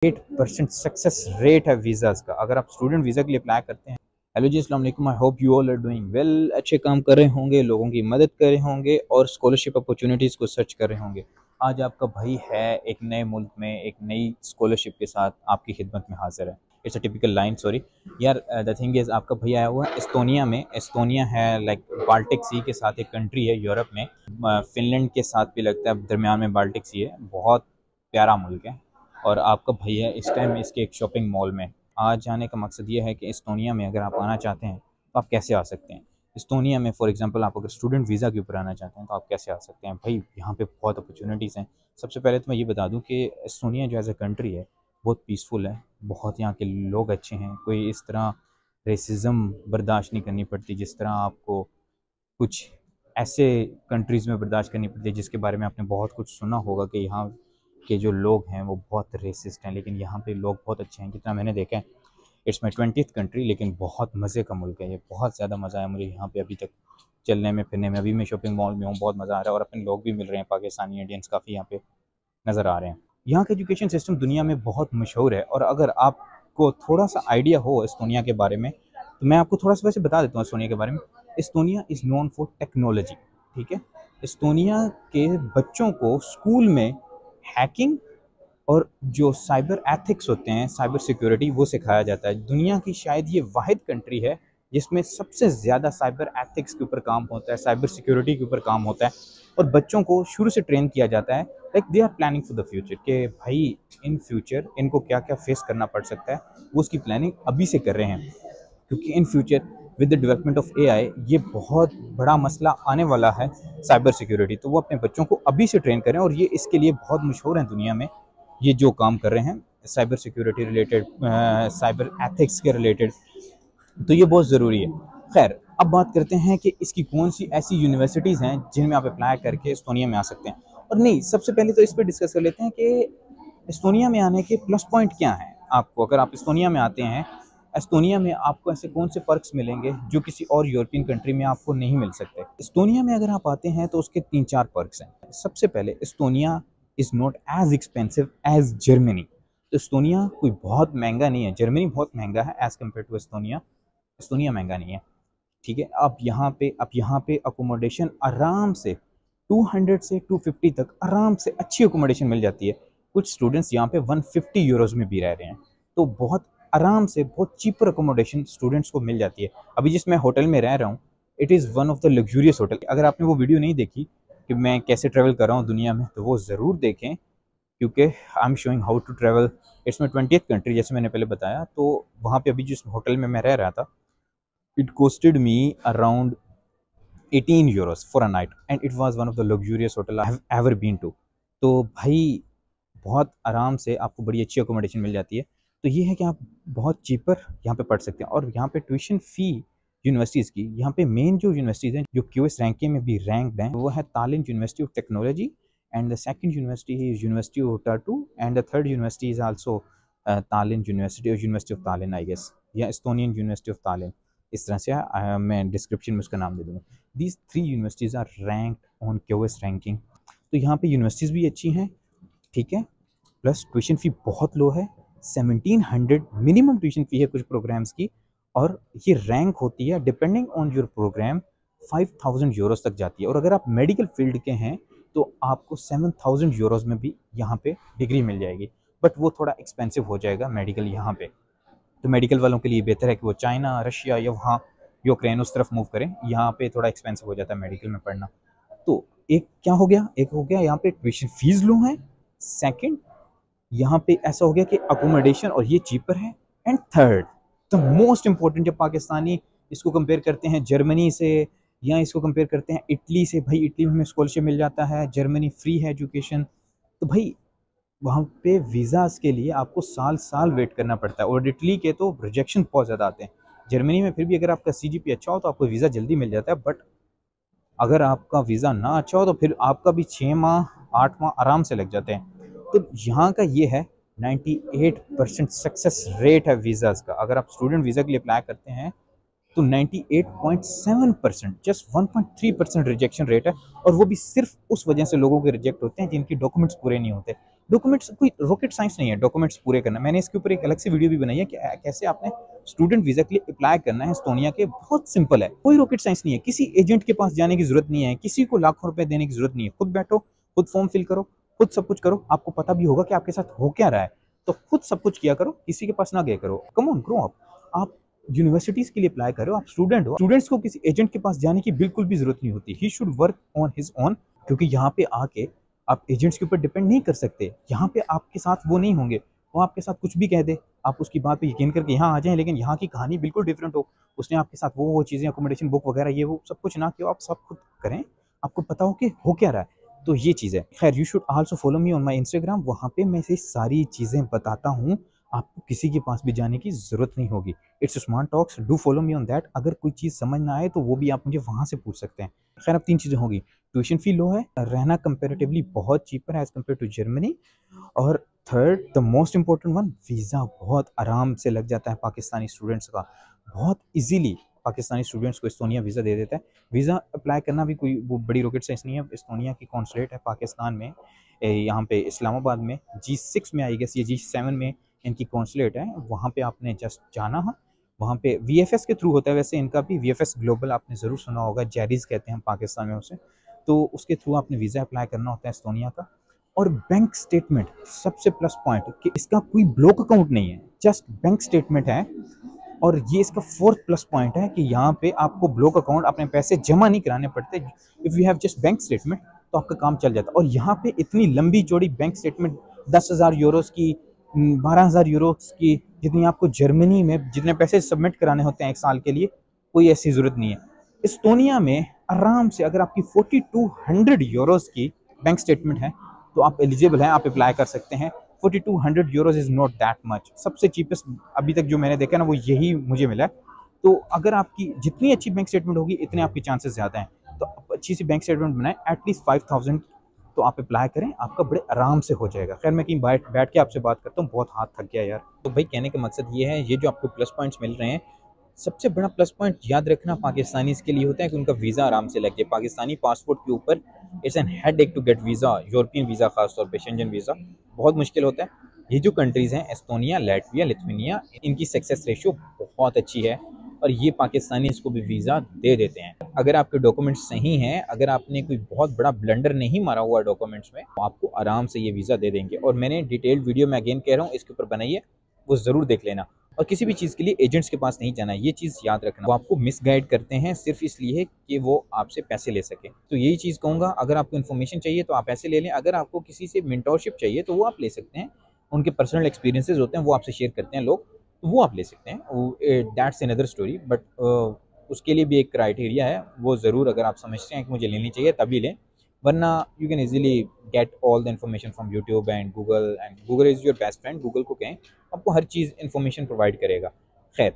8% success rate है visas का अगर आप स्टूडेंट वीज़ा के लिए अप्लाई करते हैं। हेलो जी, अस्सलाम वालेकुम। I hope you all are doing well. अच्छे काम कर रहे होंगे, लोगों की मदद कर रहे होंगे और स्कॉलरशिप अपॉर्चुनिटीज़ को सर्च कर रहे होंगे। आज आपका भाई है एक नए मुल्क में एक नई स्कॉलरशिप के साथ आपकी खिदमत में हाजिर है। It's a typical line, sorry यार। द थिंग इज़, आपका भाई आया हुआ है एस्तोनिया में। एस्तोनिया है लाइक बाल्टिक सी के साथ एक कंट्री है यूरोप में। फिनलैंड के साथ भी लगता है, दरमियान में बाल्टिक सी है। बहुत प्यारा मुल्क है और आपका भैया इस टाइम इसके एक शॉपिंग मॉल में। आज जाने का मकसद ये है कि एस्तोनिया में अगर आप आना चाहते हैं तो आप कैसे आ सकते हैं। एस्तोनिया में फॉर एग्जांपल आप अगर स्टूडेंट वीज़ा के ऊपर आना चाहते हैं तो आप कैसे आ सकते हैं। भाई यहाँ पे बहुत अपॉर्चुनिटीज़ हैं। सबसे पहले तो मैं ये बता दूँ कि एस्तोनिया जो एज ए कंट्री है बहुत पीसफुल है। बहुत यहाँ के लोग अच्छे हैं। कोई इस तरह रेसिज्म बर्दाश्त नहीं करनी पड़ती जिस तरह आपको कुछ ऐसे कंट्रीज़ में बर्दाश्त करनी पड़ती है जिसके बारे में आपने बहुत कुछ सुना होगा कि यहाँ के जो लोग हैं वो बहुत रेसिस्ट हैं। लेकिन यहाँ पे लोग बहुत अच्छे हैं जितना मैंने देखा है। इट्स माई 20th कंट्री, लेकिन बहुत मज़े का मुल्क है ये। बहुत ज़्यादा मज़ा आया मुझे यहाँ पे अभी तक चलने में फिरने में। अभी मैं शॉपिंग मॉल में हूँ, बहुत मज़ा आ रहा है और अपने लोग भी मिल रहे हैं। पाकिस्तानी इंडियंस काफ़ी यहाँ पे नज़र आ रहे हैं। यहाँ का एजुकेशन सिस्टम दुनिया में बहुत मशहूर है और अगर आपको थोड़ा सा आइडिया हो एस्तोनिया के बारे में तो मैं आपको थोड़ा सा वैसे बता देता हूँ एस्तोनिया के बारे में। Estonia is known for technology, ठीक है। एस्तोनिया के बच्चों को स्कूल में हैकिंग और जो साइबर एथिक्स होते हैं, साइबर सिक्योरिटी, वो सिखाया जाता है। दुनिया की शायद ये वाहिद कंट्री है जिसमें सबसे ज़्यादा साइबर एथिक्स के ऊपर काम होता है, साइबर सिक्योरिटी के ऊपर काम होता है और बच्चों को शुरू से ट्रेन किया जाता है। Like they are planning for the future कि भाई इन फ्यूचर इनको क्या क्या फेस करना पड़ सकता है, वो उसकी प्लानिंग अभी से कर रहे हैं। क्योंकि in future with the development of AI ये बहुत बड़ा मसला आने वाला है, साइबर सिक्योरिटी। तो वो अपने बच्चों को अभी से ट्रेन करें और ये इसके लिए बहुत मशहूर हैं दुनिया में। ये जो काम कर रहे हैं cyber security related, cyber ethics के रिलेटेड, तो ये बहुत ज़रूरी है। खैर, अब बात करते हैं कि इसकी कौन सी ऐसी यूनिवर्सिटीज़ हैं जिनमें आप अप्लाई करके एस्तोनिया में आ सकते हैं। और नहीं, सबसे पहले तो इस पर डिस्कस कर लेते हैं कि एस्तोनिया में आने के प्लस पॉइंट क्या हैं। आपको अगर आप एस्तोनिया में आते हैं, एस्तोनिया में आपको ऐसे कौन से पर्क्स मिलेंगे जो किसी और यूरोपियन कंट्री में आपको नहीं मिल सकते। एस्तोनिया में अगर आप आते हैं तो उसके 3-4 पर्क्स हैं। सबसे पहले, Estonia is not as expensive as Germany. तो एस्तोनिया कोई बहुत महंगा नहीं है। जर्मनी बहुत महंगा है as compare to Estonia. Estonia महंगा नहीं है, ठीक है। आप यहाँ पे अकोमोडेशन आराम से 200 से 250 तक आराम से अच्छी अकोमोडेशन मिल जाती है। कुछ स्टूडेंट्स यहाँ पे 150 यूरोज़ में भी रह रहे हैं। तो बहुत आराम से बहुत चीपर अकोमोडेशन स्टूडेंट्स को मिल जाती है। अभी जिस मैं होटल में रह रहा हूँ, it is one of the luxurious hotel. अगर आपने वो वीडियो नहीं देखी कि मैं कैसे ट्रैवल कर रहा हूँ दुनिया में, तो वो ज़रूर देखें क्योंकि I am showing how to travel. It's my 20th country, जैसे मैंने पहले बताया। तो वहाँ पे अभी जिस होटल में मैं रह रहा था, it costed me around 18 euros for a night and it was one of the luxurious hotel I have ever been to। तो भाई बहुत आराम से आपको बड़ी अच्छी अकोमोडेशन मिल जाती है। तो ये है कि आप बहुत चीपर यहाँ पे पढ़ सकते हैं। और यहाँ पे ट्यूशन फ़ी यूनिवर्सिटीज़ की, यहाँ पे मेन जो यूनिवर्सिटीज़ हैं जो क्यूएस रैंकिंग में भी रैंक्ड हैं, वो है Tallinn university of technology and the second university is university of टाटू and the third university is also Tallinn university और university of Tallinn, I guess, या एस्तोनियन यूनिवर्सिटी ऑफ तालिन। इस तरह से मैं डिस्क्रिप्शन में उसका नाम दे दूँगा। These 3 universities are ranked on QS ranking. तो यहाँ पे यूनिवर्सिटीज़ भी अच्छी हैं, ठीक है। प्लस ट्यूशन फ़ी बहुत लो है, 1700 मिनिमम ट्यूशन फ़ी है कुछ प्रोग्राम्स की। और ये रैंक होती है depending on your program, 5000 euros तक जाती है। और अगर आप मेडिकल फील्ड के हैं तो आपको 7000 यूरोज़ में भी यहाँ पे डिग्री मिल जाएगी। बट वो थोड़ा एक्सपेंसिव हो जाएगा मेडिकल यहाँ पे। तो मेडिकल वालों के लिए बेहतर है कि वो चाइना, रशिया या वहाँ यूक्रेन उस तरफ मूव करें। यहाँ पे थोड़ा एक्सपेंसिव हो जाता है मेडिकल में पढ़ना। तो एक क्या हो गया, एक हो गया यहाँ पे ट्यूशन फीस लो है। सेकंड, यहाँ पे ऐसा हो गया कि अकोमोडेशन और ये चीपर है। And third, the most important, जब पाकिस्तानी इसको कंपेयर करते हैं जर्मनी से या इसको कंपेयर करते हैं इटली से, भाई इटली में हमें स्कॉलरशिप मिल जाता है, जर्मनी फ्री है एजुकेशन। तो भाई वहाँ पे वीज़ाज़ के लिए आपको साल साल वेट करना पड़ता है और इटली के तो रिजेक्शन बहुत ज़्यादा आते हैं। जर्मनी में फिर भी अगर आपका सीजीपी अच्छा हो तो आपको वीज़ा जल्दी मिल जाता है। बट अगर आपका वीज़ा ना अच्छा हो तो फिर आपका भी 6 माह 8 माह आराम से लग जाते हैं। तो यहाँ का ये है 98% सक्सेस रेट है वीज़ाज़ का। अगर आप स्टूडेंट वीज़ा के लिए अप्लाई करते हैं तो 98.7%, जस्ट 1.3% रिजेक्शन रेट है। और वो भी सिर्फ उस वजह से लोगों के रिजेक्ट होते हैं जिनकी डॉक्यूमेंट्स पूरे नहीं होते। डॉक्यूमेंट्स कोई रॉकेट साइंस नहीं है डॉक्यूमेंट्स पूरे करना। मैंने इसके ऊपर एक अलग से वीडियो भी बनाई है कि कैसे आपने स्टूडेंट वीजा के लिए अप्लाई करना है एस्टोनिया के। बहुत सिंपल है, कोई रॉकेट साइंस नहीं है, किसी एजेंट के पास जाने की जरूरत नहीं है, किसी को लाखों रुपए देने की जरूरत नहीं है। खुद बैठो, खुद फॉर्म फिल करो, खुद सब कुछ करो, आपको पता भी होगा कि आपके साथ हो क्या रहा है। तो खुद सब कुछ किया करो, किसी के पास ना गए करो। Come on grow up. आप यूनिवर्सिटीज के लिए अप्लाई करो, आप स्टूडेंट हो। स्टूडेंट्स को किसी एजेंट के पास जाने की बिल्कुल भी जरूरत नहीं होती। He should work on his own, क्योंकि यहाँ पे आके आप एजेंट्स के ऊपर डिपेंड नहीं कर सकते। यहाँ पे आपके साथ वो नहीं होंगे, वो आपके साथ कुछ भी कह दे, आप उसकी बात पे यकीन करके यहाँ आ जाएं, लेकिन यहाँ की कहानी बिल्कुल डिफरेंट हो। उसने आपके साथ वो चीज़ें, अकोमोडेशन बुक वगैरह ये वो सब कुछ ना किया, आप सब खुद करें, आपको पता हो कि हो क्या रहा है। तो ये चीज़ है। खैर, you should also follow me on my Instagram, वहाँ पे मैं ये सारी चीज़ें बताता हूँ, आपको किसी के पास भी जाने की ज़रूरत नहीं होगी। It's Usman talks, do follow me on that. अगर कोई चीज़ समझ ना आए तो वो भी आप मुझे वहाँ से पूछ सकते हैं। खैर, अब 3 चीज़ें होंगी। ट्यूशन फी लो है, रहना कंपैरेटिवली बहुत चीपर है एज़ कम्पेयर टू जर्मनी, और third the most important one, visa बहुत आराम से लग जाता है पाकिस्तानी स्टूडेंट्स का। बहुत ईज़िली पाकिस्तानी स्टूडेंट्स को एस्टोनिया वीज़ा दे देता है। वीज़ा अप्लाई करना भी कोई वो बड़ी रॉकेट साइंस नहीं है। एस्टोनिया की कॉन्सुलेट है पाकिस्तान में, यहाँ पे इस्लामाबाद में, G6 में आई गेस, ये G7 में इनकी कॉन्सुलेट है। वहाँ पे आपने जस्ट जाना है, वहाँ पे VFS के थ्रू होता है वैसे इनका भी, VFS ग्लोबल आपने ज़रूर सुना होगा, जैरीज कहते हैं पाकिस्तान में उसे। तो उसके थ्रू आपने वीज़ा अप्लाई करना होता है एस्टोनिया का। और बैंक स्टेटमेंट सबसे प्लस पॉइंट कि इसका कोई ब्लॉक अकाउंट नहीं है, जस्ट बैंक स्टेटमेंट है। और ये इसका फोर्थ प्लस पॉइंट है कि यहाँ पे आपको ब्लॉक अकाउंट, अपने पैसे जमा नहीं कराने पड़ते। If you have just bank statement तो आपका काम चल जाता है। और यहाँ पे इतनी लंबी चौड़ी बैंक स्टेटमेंट, 10,000 यूरोस की, 12,000 यूरोस की, जितनी आपको जर्मनी में जितने पैसे सबमिट कराने होते हैं 1 साल के लिए, कोई ऐसी ज़रूरत नहीं है। एस्टोनिया में आराम से अगर आपकी 4200 यूरोस की बैंक स्टेटमेंट है तो आप एलिजिबल हैं, आप अप्लाई कर सकते हैं। 4200 euros is not that much. सबसे चीपेस्ट अभी तक जो मैंने देखा ना वो यही मुझे मिला है। तो अगर आपकी जितनी अच्छी बैंक स्टेटमेंट होगी इतने आपके चांसेस ज़्यादा हैं। तो आप अच्छी सी बैंक स्टेटमेंट बनाएं, एटलीस्ट 5000 तो आप अप्लाई करें, आपका बड़े आराम से हो जाएगा। खैर, मैं कहीं बैठ के आपसे बात करता हूँ, बहुत हाथ थक गया यार। तो भाई कहने का मकसद ये है, ये जो आपको प्लस पॉइंट्स मिल रहे हैं, सबसे बड़ा प्लस पॉइंट याद रखना पाकिस्तानी के लिए होता है कि उनका वीज़ा आराम से लग जाए। पाकिस्तानी पासपोर्ट के ऊपर it's an headache to get visa, European visa खासतौर पे शेंजन वीज़ा बहुत मुश्किल होता है। ये जो कंट्रीज़ हैं एस्टोनिया, लैटविया, लिथुआनिया, इनकी सक्सेस रेशियो बहुत अच्छी है और ये पाकिस्तानी इसको भी वीज़ा दे देते हैं। अगर आपके डॉक्यूमेंट्स सही हैं, अगर आपने कोई बहुत बड़ा ब्लंडर नहीं मारा हुआ डॉक्यूमेंट्स में, तो आपको आराम से ये वीज़ा दे देंगे। और मैंने डिटेल्ड वीडियो में अगेन कह रहा हूँ इसके ऊपर बनाई है, वो ज़रूर देख लेना। और किसी भी चीज़ के लिए एजेंट्स के पास नहीं जाना है, ये चीज़ याद रखना। वो आपको मिसगाइड करते हैं सिर्फ इसलिए कि वो आपसे पैसे ले सके। तो यही चीज़ कहूँगा, अगर आपको इन्फॉर्मेशन चाहिए तो आप पैसे ले लें, अगर आपको किसी से मेंटोरशिप चाहिए तो वो आप ले सकते हैं। उनके पर्सनल एक्सपीरियंसेस होते हैं, वो आपसे शेयर करते हैं लोग, तो वो आप ले सकते हैं। That's another story. बट उसके लिए भी एक क्राइटेरिया है, वो ज़रूर अगर आप समझते हैं कि मुझे लेनी चाहिए तभी लें, वरना you can easily get all the information from YouTube and Google is your best friend. Google को कहें, आपको हर चीज़ इन्फॉर्मेशन प्रोवाइड करेगा। खैर,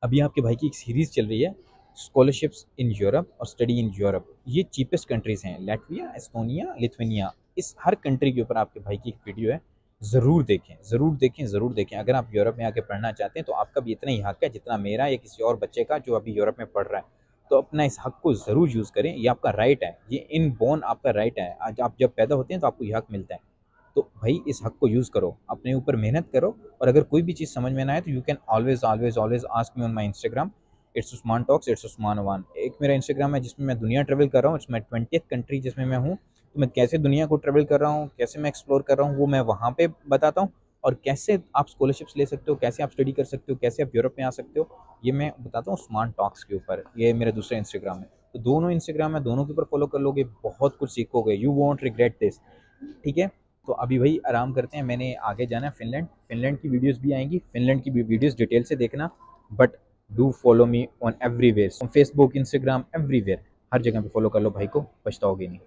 अभी आपके भाई की एक सीरीज़ चल रही है, स्कॉलरशिप्स इन यूरोप और स्टडी इन यूरोप। ये चीपेस्ट कंट्रीज़ हैं, लैटविया, एस्टोनिया, लिथुआनिया। इस हर कंट्री के ऊपर आपके भाई की एक वीडियो है, ज़रूर देखें, ज़रूर देखें, ज़रूर देखें। अगर आप यूरोप में आके पढ़ना चाहते हैं तो आपका भी इतना ही हक है जितना मेरा या किसी और बच्चे का जो अभी यूरोप में पढ़ रहा है। तो अपना इस हक को ज़रूर यूज़ करें, ये आपका राइट है, ये इनबॉर्न आपका राइट है। आज आप जब पैदा होते हैं तो आपको ये हक मिलता है। तो भाई इस हक को यूज़ करो, अपने ऊपर मेहनत करो, और अगर कोई भी चीज़ समझ में ना आए तो you can always always always ask me on my Instagram, it's Usman talks, it's Usman one. एक मेरा इंस्टाग्राम है जिसमें मैं दुनिया ट्रेवल कर रहा हूँ, इट्स माई 20th कंट्री जिसमें मैं हूँ। तो मैं कैसे दुनिया को ट्रेवल कर रहा हूँ, कैसे मैं एक्सप्लोर कर रहा हूँ, वो मैं वहाँ पे बताता हूँ। और कैसे आप स्कॉलरशिप्स ले सकते हो, कैसे आप स्टडी कर सकते हो, कैसे आप यूरोप में आ सकते हो, ये मैं बताता हूँ उस्मान टॉक्स के ऊपर। ये मेरा दूसरा इंस्टाग्राम है। तो दोनों इंस्टाग्राम है, दोनों के ऊपर फॉलो कर लोगे, बहुत कुछ सीखोगे, यू वॉन्ट रिग्रेट दिस। ठीक है, तो अभी भाई आराम करते हैं, मैंने आगे जाना है फिनलैंड। फिनलैंड की वीडियोस भी आएंगी, फिनलैंड की वीडियोस डिटेल से देखना। But do follow me on everywhere, Facebook, Instagram, everywhere, हर जगह पे फॉलो कर लो भाई को, पछताओगे नहीं।